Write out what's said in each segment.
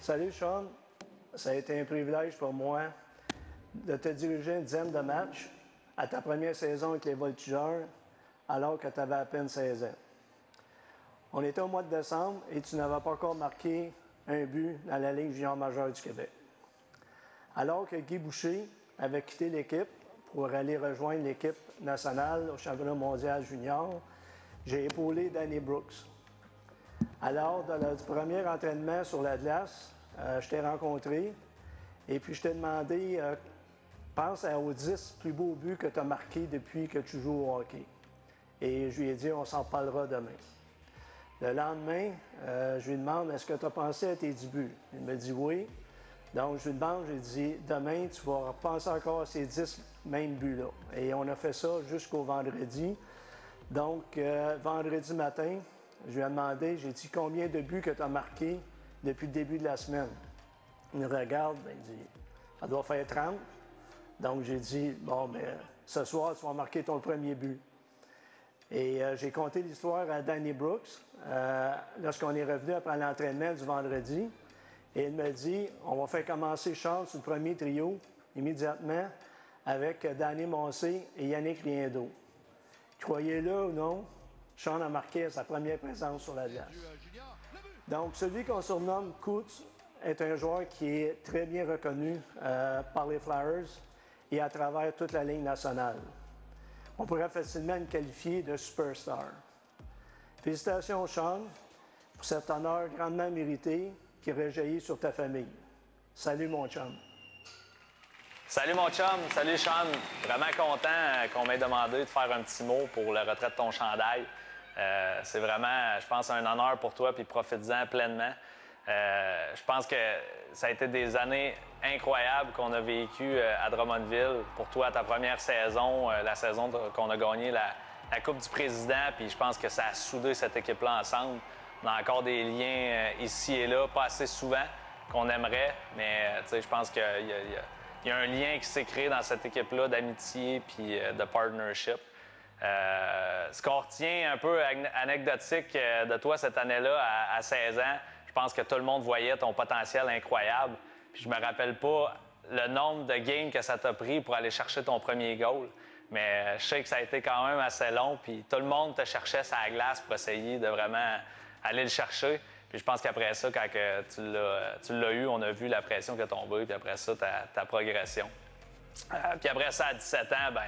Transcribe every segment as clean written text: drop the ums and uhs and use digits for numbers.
Salut Sean, ça a été un privilège pour moi de te diriger une dizaine de matchs à ta première saison avec les Voltigeurs alors que tu avais à peine 16 ans. On était au mois de décembre et tu n'avais pas encore marqué un but dans la Ligue junior majeure du Québec. Alors que Guy Boucher avait quitté l'équipe pour aller rejoindre l'équipe nationale au championnat mondial junior, j'ai épaulé Danny Brooks. Alors, du premier entraînement sur la glace, je t'ai rencontré et puis je t'ai demandé, pense aux 10 plus beaux buts que tu as marqués depuis que tu joues au hockey. Et je lui ai dit, on s'en parlera demain. Le lendemain, je lui demande, est-ce que tu as pensé à tes 10 buts? Il me dit oui. Donc, je lui demande, j'ai dit, demain, tu vas repenser encore à ces 10 mêmes buts-là. Et on a fait ça jusqu'au vendredi. Donc, vendredi matin, je lui ai demandé, j'ai dit, combien de buts que tu as marqués depuis le début de la semaine? Il me regarde, il dit, ça doit faire 30. Donc, j'ai dit, bon, mais ce soir, tu vas marquer ton premier but. Et j'ai conté l'histoire à Danny Brooks lorsqu'on est revenu après l'entraînement du vendredi. Et il me dit, on va faire commencer Charles sur le premier trio immédiatement avec Danny Moncé et Yannick Riendeau. Croyez-le ou non, Sean a marqué sa première présence sur la glace. Donc, celui qu'on surnomme Coots est un joueur qui est très bien reconnu par les Flyers et à travers toute la ligne nationale. On pourrait facilement le qualifier de superstar. Félicitations, Sean, pour cet honneur grandement mérité qui rejaillit sur ta famille. Salut, mon chum. Salut, mon chum. Salut, Sean. Vraiment content qu'on m'ait demandé de faire un petit mot pour le retrait de ton chandail. C'est vraiment, je pense, un honneur pour toi, puis profite-en pleinement. Je pense que ça a été des années incroyables qu'on a vécues à Drummondville. Pour toi, ta première saison, la saison qu'on a gagné la Coupe du Président, puis je pense que ça a soudé cette équipe-là ensemble. On a encore des liens ici et là, pas assez souvent qu'on aimerait, mais je pense qu'il y a un lien qui s'est créé dans cette équipe-là d'amitié puis de partnership. Ce qu'on retient un peu anecdotique de toi cette année-là, à 16 ans, je pense que tout le monde voyait ton potentiel incroyable. Puis je me rappelle pas le nombre de games que ça t'a pris pour aller chercher ton premier goal. Mais je sais que ça a été quand même assez long. Puis tout le monde te cherchait sur la glace pour essayer de vraiment aller le chercher. Puis je pense qu'après ça, quand tu l'as eu, on a vu la pression qui a tombé. Puis après ça, ta progression. Puis après ça, à 17 ans, ben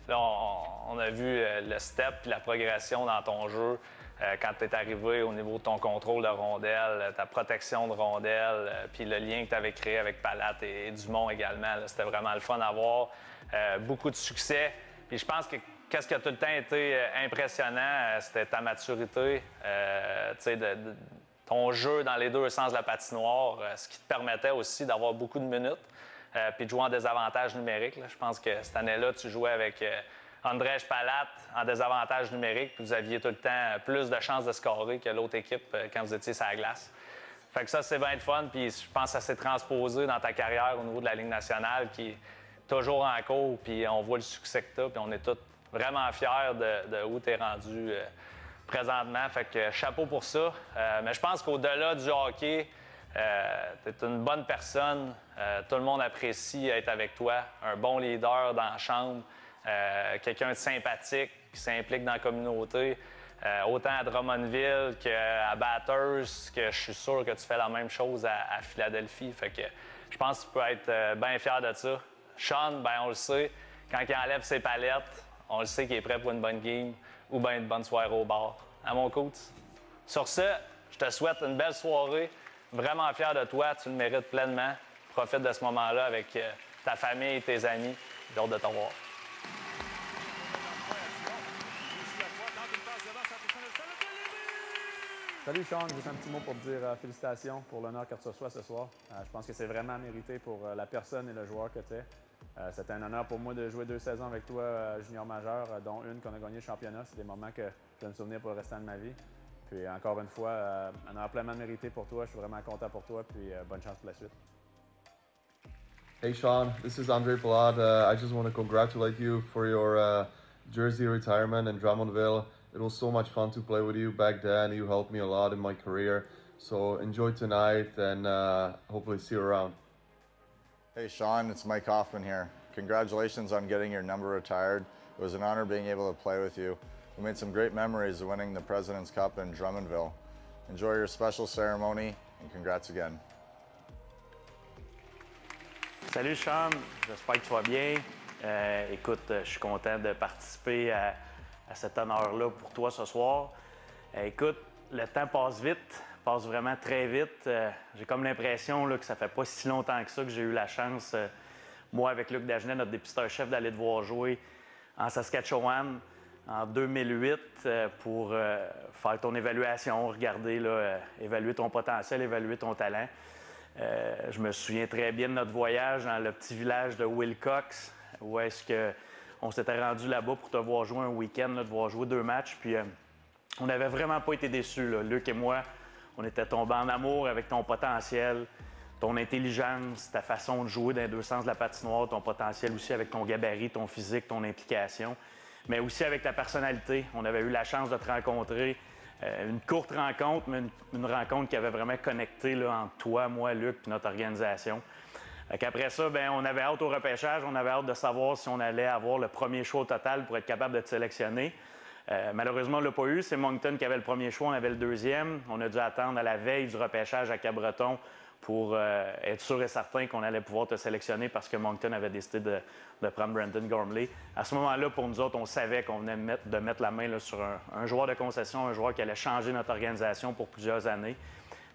là, on a vu le step et la progression dans ton jeu quand tu es arrivé au niveau de ton contrôle de rondelle, ta protection de rondelle, puis le lien que tu avais créé avec Palat et Dumont également. C'était vraiment le fun à voir. Beaucoup de succès. Puis je pense que qu'est-ce qui a tout le temps été impressionnant, c'était ta maturité, ton jeu dans les deux sens de la patinoire, ce qui te permettait aussi d'avoir beaucoup de minutes. Puis de jouer en désavantage numérique. Là. Je pense que cette année-là, tu jouais avec Andrej Palat en désavantage numérique, puis vous aviez tout le temps plus de chances de scorer que l'autre équipe quand vous étiez sur la glace. Fait que ça, c'est bien de fun, puis je pense que ça s'est transposé dans ta carrière au niveau de la Ligue nationale, qui est toujours en cours, puis on voit le succès que tu as, puis on est tous vraiment fiers de où tu es rendu présentement. Fait que chapeau pour ça. Mais je pense qu'au-delà du hockey, tu es une bonne personne. Tout le monde apprécie être avec toi. Un bon leader dans la chambre. Quelqu'un de sympathique qui s'implique dans la communauté. Autant à Drummondville qu'à Bathurst, que je suis sûr que tu fais la même chose à Philadelphie. Fait que je pense que tu peux être bien fier de ça. Sean, ben on le sait, quand il enlève ses palettes, on le sait qu'il est prêt pour une bonne game ou bien une bonne soirée au bar. À mon coach. Sur ce, je te souhaite une belle soirée. Vraiment fier de toi, tu le mérites pleinement. Profite de ce moment-là avec ta famille et tes amis. J'ai hâte de te revoir. Salut Sean, juste un petit mot pour te dire félicitations pour l'honneur que tu reçois ce soir. Je pense que c'est vraiment mérité pour la personne et le joueur que tu es. C'était un honneur pour moi de jouer 2 saisons avec toi junior majeur, dont une qu'on a gagné le championnat. C'est des moments que je vais me souvenir pour le restant de ma vie. Puis encore une fois, un honneur pleinement mérité pour toi. Je suis vraiment content pour toi. Puis bonne chance pour la suite. Hey Sean, this is Andre Palat. I just want to congratulate you for your jersey retirement in Drummondville. It was so much fun to play with you back then. You helped me a lot in my career. So enjoy tonight and hopefully see you around. Hey Sean, it's Mike Hoffman here. Congratulations on getting your number retired. It was an honor being able to play with you. We made some great memories of winning the President's Cup in Drummondville. Enjoy your special ceremony and congrats again. Salut Sean, j'espère que tu vas bien. Écoute, je suis content de participer à cet honneur-là pour toi ce soir. Écoute, le temps passe vite, passe vraiment très vite. J'ai comme l'impression que ça fait pas si longtemps que ça que j'ai eu la chance, moi avec Luc Dagenet, notre dépisteur-chef, d'aller te voir jouer en Saskatchewan en 2008 pour faire ton évaluation, regarder, évaluer ton potentiel, évaluer ton talent. Je me souviens très bien de notre voyage dans le petit village de Wilcox, où est-ce qu'on s'était rendu là-bas pour te voir jouer un week-end, de voir jouer 2 matchs. Puis on n'avait vraiment pas été déçus. Luc et moi, on était tombés en amour avec ton potentiel, ton intelligence, ta façon de jouer dans les 2 sens de la patinoire, ton potentiel aussi avec ton gabarit, ton physique, ton implication, mais aussi avec ta personnalité. On avait eu la chance de te rencontrer. Une courte rencontre, mais une rencontre qui avait vraiment connecté entre toi, moi, Luc, et notre organisation. Après ça, on avait hâte au repêchage, on avait hâte de savoir si on allait avoir le premier choix au total pour être capable de te sélectionner. Malheureusement, on ne l'a pas eu. C'est Moncton qui avait le premier choix, on avait le deuxième. On a dû attendre à la veille du repêchage à Cabreton pour être sûr et certain qu'on allait pouvoir te sélectionner parce que Moncton avait décidé de prendre Brandon Gormley. À ce moment-là, pour nous autres, on savait qu'on venait de mettre la main sur un joueur de concession, un joueur qui allait changer notre organisation pour plusieurs années.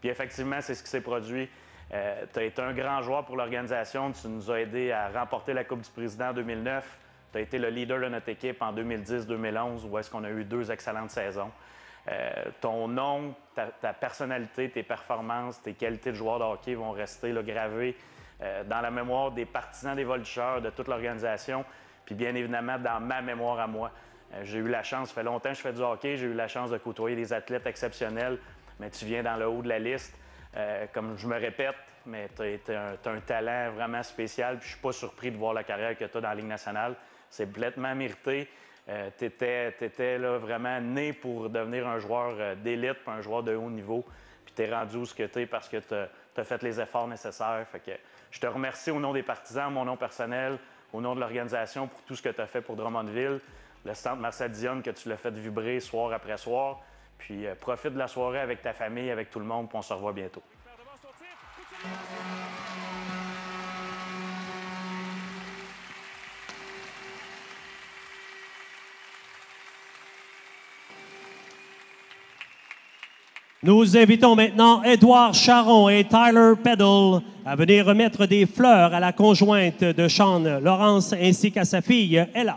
Puis effectivement, c'est ce qui s'est produit. Tu as été un grand joueur pour l'organisation. Tu nous as aidés à remporter la Coupe du Président en 2009. Tu as été le leader de notre équipe en 2010-2011, où est-ce qu'on a eu 2 excellentes saisons. Ton nom, ta personnalité, tes performances, tes qualités de joueur de hockey vont rester gravées dans la mémoire des partisans des Voltigeurs, de toute l'organisation, puis bien évidemment dans ma mémoire à moi. J'ai eu la chance, ça fait longtemps que je fais du hockey, j'ai eu la chance de côtoyer des athlètes exceptionnels, mais tu viens dans le haut de la liste. Comme je me répète, mais tu as un talent vraiment spécial, puis je ne suis pas surpris de voir la carrière que tu as dans la Ligue nationale. C'est complètement mérité. Tu étais vraiment né pour devenir un joueur d'élite, un joueur de haut niveau. Puis tu es rendu où ce que tu es parce que tu as fait les efforts nécessaires. Fait que je te remercie au nom des partisans, mon nom personnel, au nom de l'organisation pour tout ce que tu as fait pour Drummondville. Le centre Marcel Dionne que tu l'as fait vibrer soir après soir. Puis profite de la soirée avec ta famille, avec tout le monde, puis on se revoit bientôt. Nous invitons maintenant Édouard Charron et Tyler Peddle à venir remettre des fleurs à la conjointe de Sean, Laurence, ainsi qu'à sa fille, Ella.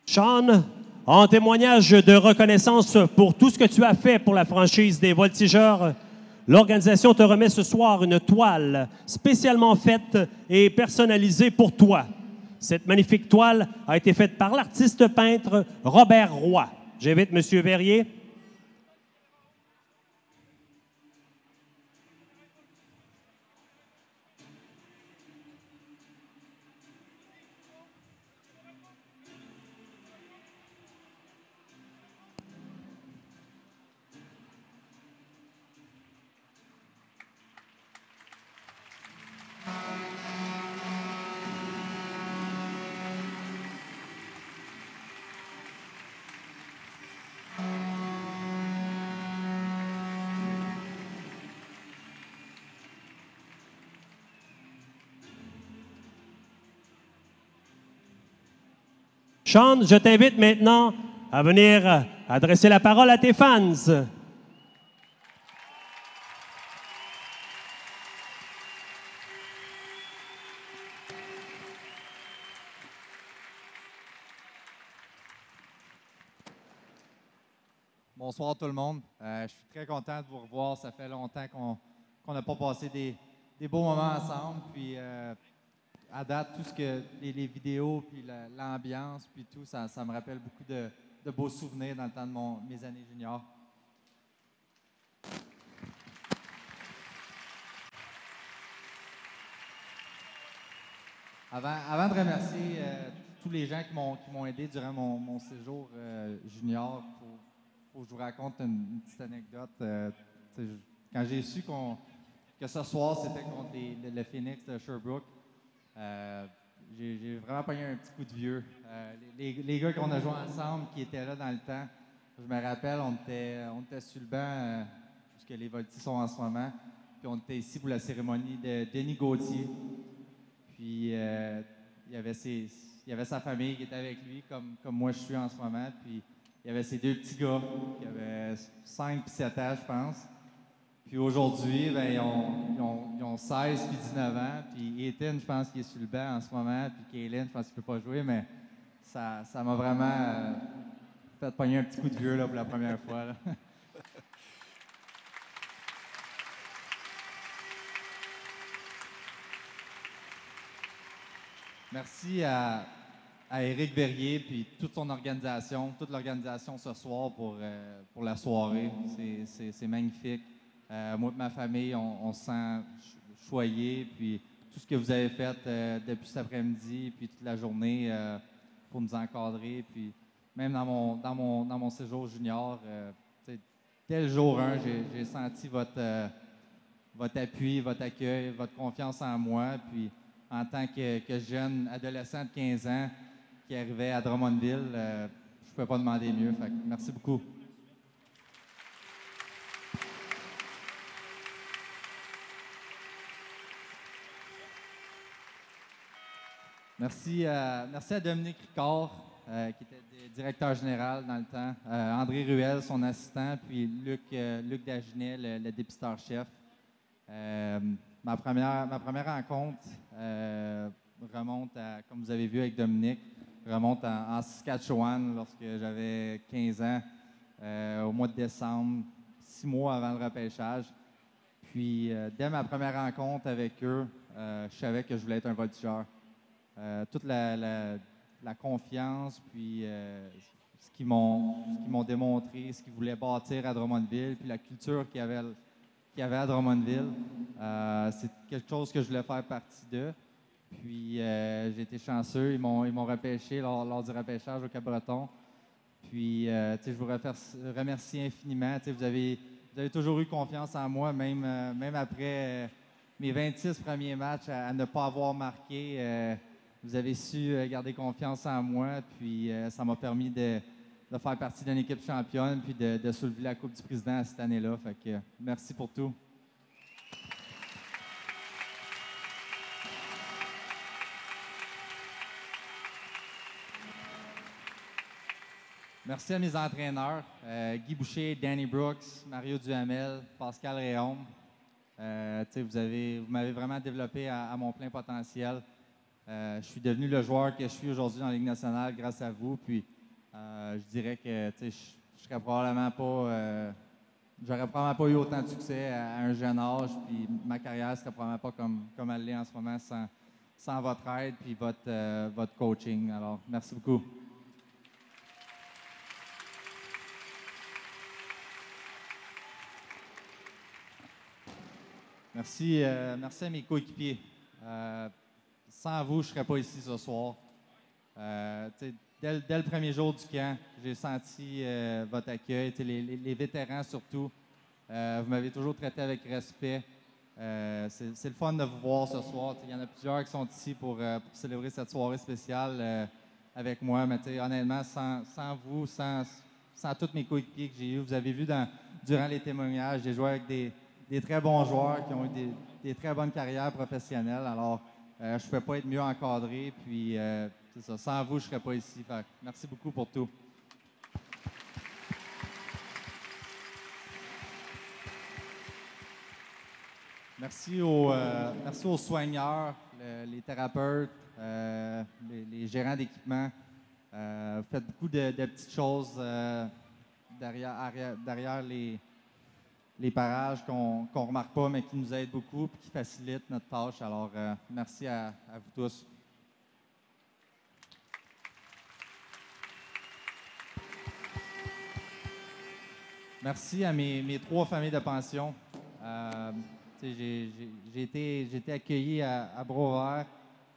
Sean, en témoignage de reconnaissance pour tout ce que tu as fait pour la franchise des Voltigeurs, l'organisation te remet ce soir une toile spécialement faite et personnalisée pour toi. Cette magnifique toile a été faite par l'artiste peintre Robert Roy. J'invite M. Verrier. Sean, je t'invite maintenant à venir adresser la parole à tes fans. Bonsoir tout le monde. Je suis très content de vous revoir. Ça fait longtemps qu'on n'a pas passé des beaux moments ensemble. Puis à date, tout ce que les vidéos, puis l'ambiance, puis tout, ça me rappelle beaucoup de beaux souvenirs dans le temps de mes années juniors. Avant de remercier tous les gens qui m'ont aidé durant mon séjour junior, faut que je vous raconte une petite anecdote. Quand j'ai su que ce soir, c'était contre le Phoenix de Sherbrooke, j'ai vraiment pogné un petit coup de vieux. Les gars qu'on a joué ensemble, qui étaient là dans le temps, je me rappelle, on était sur le banc, puisque les Voltis sont en ce moment, puis on était ici pour la cérémonie de Denis Gauthier. Puis il y avait sa famille qui était avec lui, comme moi je suis en ce moment. Puis il y avait ces deux petits gars qui avaient 5 puis 7 ans, je pense. Puis aujourd'hui, ben, ils ont 16 puis 19 ans. Puis Ethan, je pense qu'il est sur le banc en ce moment. Puis Kaylin, je pense qu'il ne peut pas jouer, mais ça m'a vraiment fait pogner un petit coup de vieux là, pour la première fois. Là. Merci à Éric Verrier puis toute son organisation, toute l'organisation ce soir pour la soirée. C'est magnifique. Moi et ma famille, on se sent choyés. Puis tout ce que vous avez fait depuis cet après-midi puis toute la journée pour nous encadrer. Puis même dans mon séjour junior, dès le jour 1, j'ai senti votre appui, votre accueil, votre confiance en moi. Puis en tant que jeune adolescent de 15 ans qui arrivait à Drummondville, je ne pouvais pas demander mieux. Fait que merci beaucoup. Merci à Dominique Ricard, qui était directeur général dans le temps, André Ruel, son assistant, puis Luc Dagenet, le dépisteur-chef. Ma première rencontre remonte à, comme vous avez vu avec Dominique, remonte en Saskatchewan lorsque j'avais 15 ans, au mois de décembre, 6 mois avant le repêchage. Puis, dès ma première rencontre avec eux, je savais que je voulais être un voltigeur. Toute la confiance, puis ce qu'ils m'ont démontré, ce qu'ils voulaient bâtir à Drummondville, puis la culture qu'il y avait à Drummondville, c'est quelque chose que je voulais faire partie d'eux. Puis j'ai été chanceux, ils m'ont repêché lors du repêchage au Cap-Breton. Puis je vous remercie infiniment. Vous avez toujours eu confiance en moi, même après mes 26 premiers matchs à ne pas avoir marqué. Vous avez su garder confiance en moi, puis ça m'a permis de faire partie d'une équipe championne, puis de soulever la Coupe du Président cette année-là. Fait que merci pour tout. Merci à mes entraîneurs, Guy Boucher, Danny Brooks, Mario Duhamel, Pascal Réaume. Vous m'avez vraiment développé à mon plein potentiel. Je suis devenu le joueur que je suis aujourd'hui dans la Ligue nationale grâce à vous. Puis je dirais que je serais probablement pas, j'aurais probablement pas eu autant de succès à un jeune âge. Puis ma carrière serait probablement pas comme elle l'est en ce moment sans votre aide puis votre coaching. Alors merci beaucoup. Merci à mes coéquipiers. Sans vous, je ne serais pas ici ce soir. Dès le premier jour du camp, j'ai senti votre accueil, les vétérans surtout. Vous m'avez toujours traité avec respect. C'est le fun de vous voir ce soir. Il y en a plusieurs qui sont ici pour célébrer cette soirée spéciale avec moi. Mais honnêtement, sans vous, sans tous mes coéquipiers que j'ai eus, vous avez vu durant les témoignages, j'ai joué avec des très bons joueurs qui ont eu des très bonnes carrières professionnelles. Alors, je ne pouvais pas être mieux encadré. Puis, c'est ça. Sans vous, je ne serais pas ici. Fait, merci beaucoup pour tout. Merci aux soigneurs, les thérapeutes, les gérants d'équipement. Vous faites beaucoup de petites choses derrière les parages qu'on ne remarque pas, mais qui nous aident beaucoup et qui facilitent notre tâche. Alors, merci à vous tous. Merci à mes 3 familles de pension. J'ai été accueilli à bras ouverts,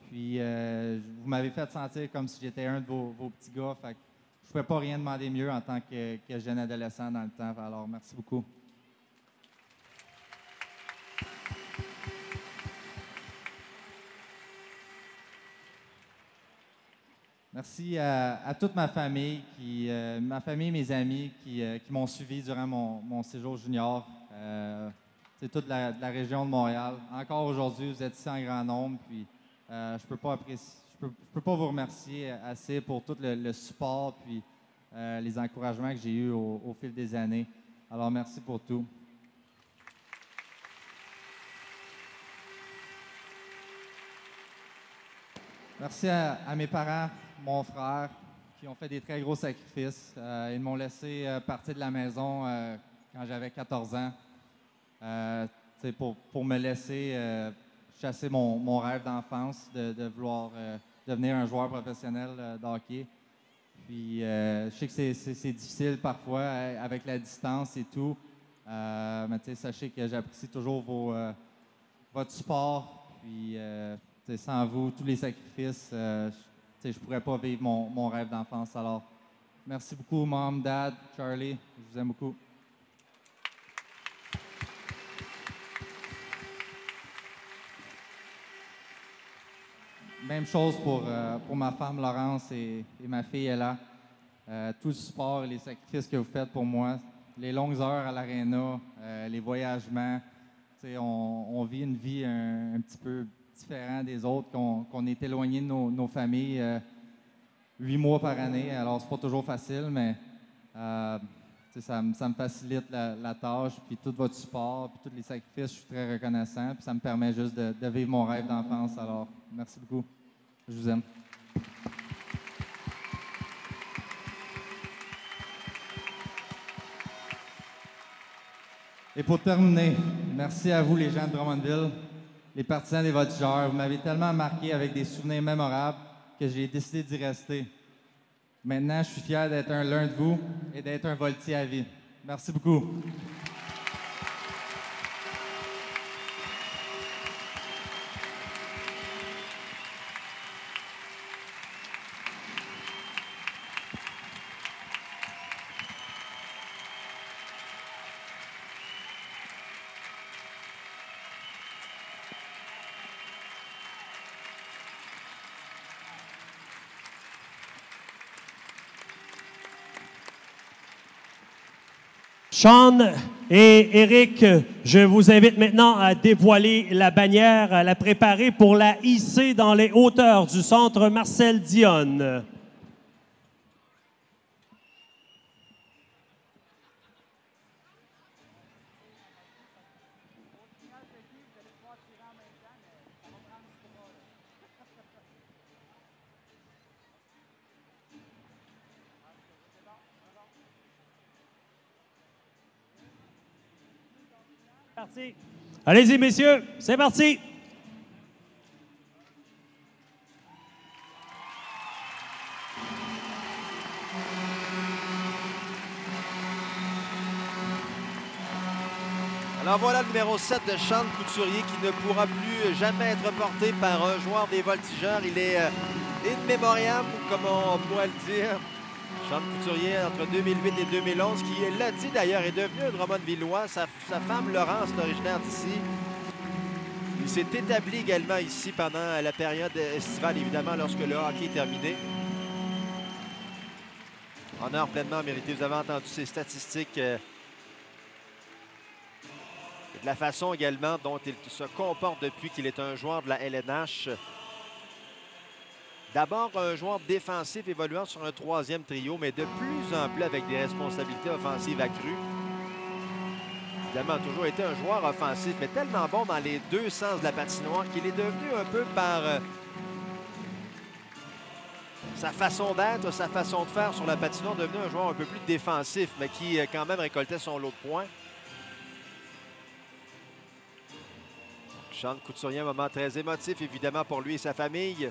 puis vous m'avez fait sentir comme si j'étais un de vos petits gars. Fait que je ne pouvais pas rien demander mieux en tant que jeune adolescent dans le temps. Alors, merci beaucoup. Merci à toute ma famille, mes amis qui m'ont suivi durant mon séjour junior. C'est toute la région de Montréal. Encore aujourd'hui, vous êtes ici en grand nombre. Puis je peux pas vous remercier assez pour tout le support puis les encouragements que j'ai eus au fil des années. Alors merci pour tout. Merci à mes parents, mon frère, qui ont fait des très gros sacrifices. Ils m'ont laissé partir de la maison quand j'avais 14 ans pour me laisser chasser mon rêve d'enfance de vouloir devenir un joueur professionnel de hockey. Puis je sais que c'est difficile parfois avec la distance et tout, mais sachez que j'apprécie toujours votre support. Puis sans vous, tous les sacrifices, je ne pourrais pas vivre mon rêve d'enfance. Alors, merci beaucoup, Mom, Dad, Charlie. Je vous aime beaucoup. Même chose pour ma femme, Laurence, et ma fille, Ella. Tout le support et les sacrifices que vous faites pour moi, les longues heures à l'aréna, les voyagements. On vit une vie un petit peu différente des autres, qu'on est éloigné de nos familles 8 mois par année. Alors, c'est pas toujours facile, mais ça me facilite la tâche, puis tout votre support, puis tous les sacrifices, je suis très reconnaissant, puis ça me permet juste de vivre mon rêve d'enfance. Alors, merci beaucoup. Je vous aime. Et pour terminer, merci à vous, les gens de Drummondville, les partisans des Voltigeurs. Vous m'avez tellement marqué avec des souvenirs mémorables que j'ai décidé d'y rester. Maintenant, je suis fier d'être l'un de vous et d'être un Voltier à vie. Merci beaucoup. Sean et Éric, je vous invite maintenant à dévoiler la bannière, à la préparer pour la hisser dans les hauteurs du centre Marcel Dionne. Allez-y, messieurs, c'est parti! Alors voilà le numéro 7 de Sean Couturier qui ne pourra plus jamais être porté par un joueur des Voltigeurs. Il est immémorial, comme on pourrait le dire. Sean Couturier, entre 2008 et 2011, qui l'a dit d'ailleurs, est devenu un Drummondvillois. Sa femme Laurence est originaire d'ici. Il s'est établi également ici pendant la période estivale, évidemment, lorsque le hockey est terminé. Honneur pleinement mérité. Vous avez entendu ses statistiques. De la façon également dont il se comporte depuis qu'il est un joueur de la LNH. D'abord, un joueur défensif évoluant sur un 3e trio, mais de plus en plus avec des responsabilités offensives accrues. Évidemment, a toujours été un joueur offensif, mais tellement bon dans les deux sens de la patinoire qu'il est devenu un peu par sa façon d'être, sa façon de faire sur la patinoire, devenu un joueur un peu plus défensif, mais qui quand même récoltait son lot de points. Sean Couturier, un moment très émotif, évidemment, pour lui et sa famille.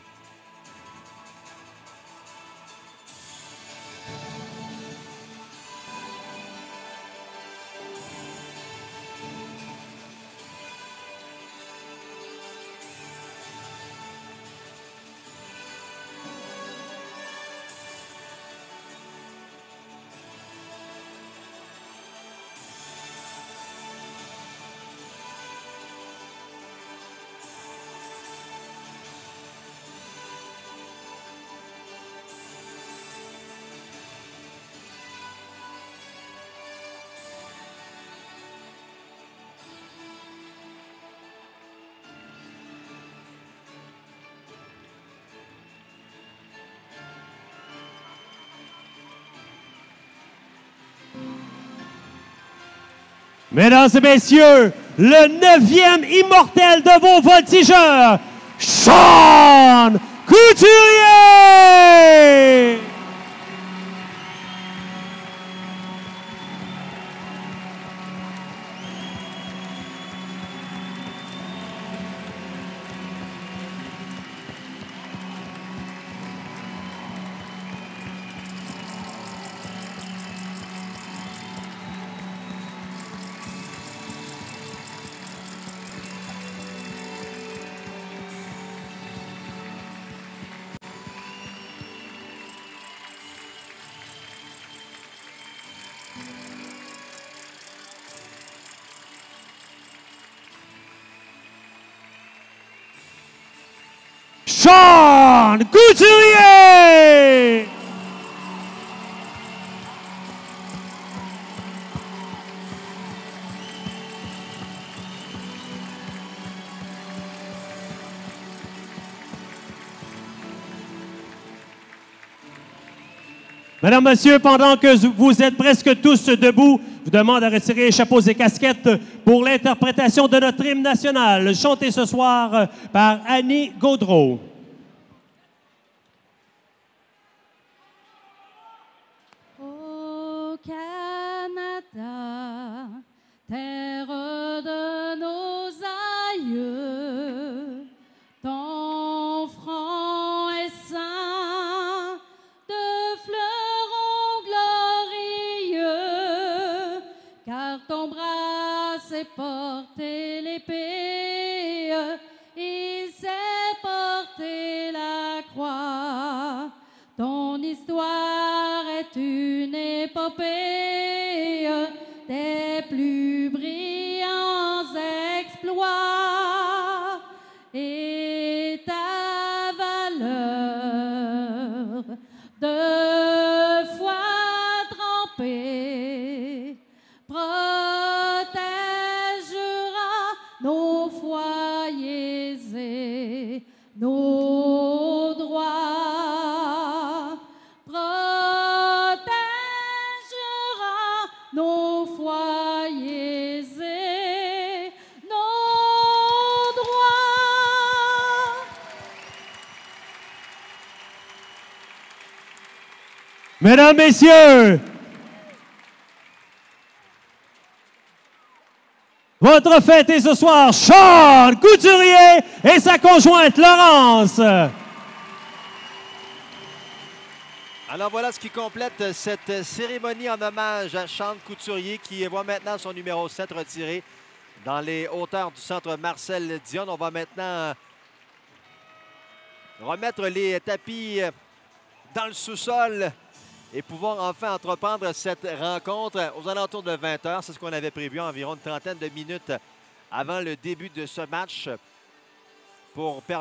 Mesdames et messieurs, le 9e immortel de vos voltigeurs, Sean Couturier! Sean Couturier! Mesdames, Messieurs, pendant que vous êtes presque tous debout, je vous demande de retirer les chapeaux et casquettes pour l'interprétation de notre hymne national, chanté ce soir par Annie Gaudreau. Au Canada, terre de nos aïeux, ton front est ceint de fleurons glorieux, car ton bras s'est porté l'épée, il s'est porté la croix. Ton histoire est une épopée des plus brillants exploits et ta valeur de foi trempée protégera nos foyers et nos droits. Nos foyers et nos droits. Mesdames, Messieurs, votre fête est ce soir Sean Couturier et sa conjointe Laurence. Alors voilà ce qui complète cette cérémonie en hommage à Sean Couturier qui voit maintenant son numéro 7 retiré dans les hauteurs du centre Marcel Dionne. On va maintenant remettre les tapis dans le sous-sol et pouvoir enfin entreprendre cette rencontre aux alentours de 20 h. C'est ce qu'on avait prévu, environ une trentaine de minutes avant le début de ce match pour permettre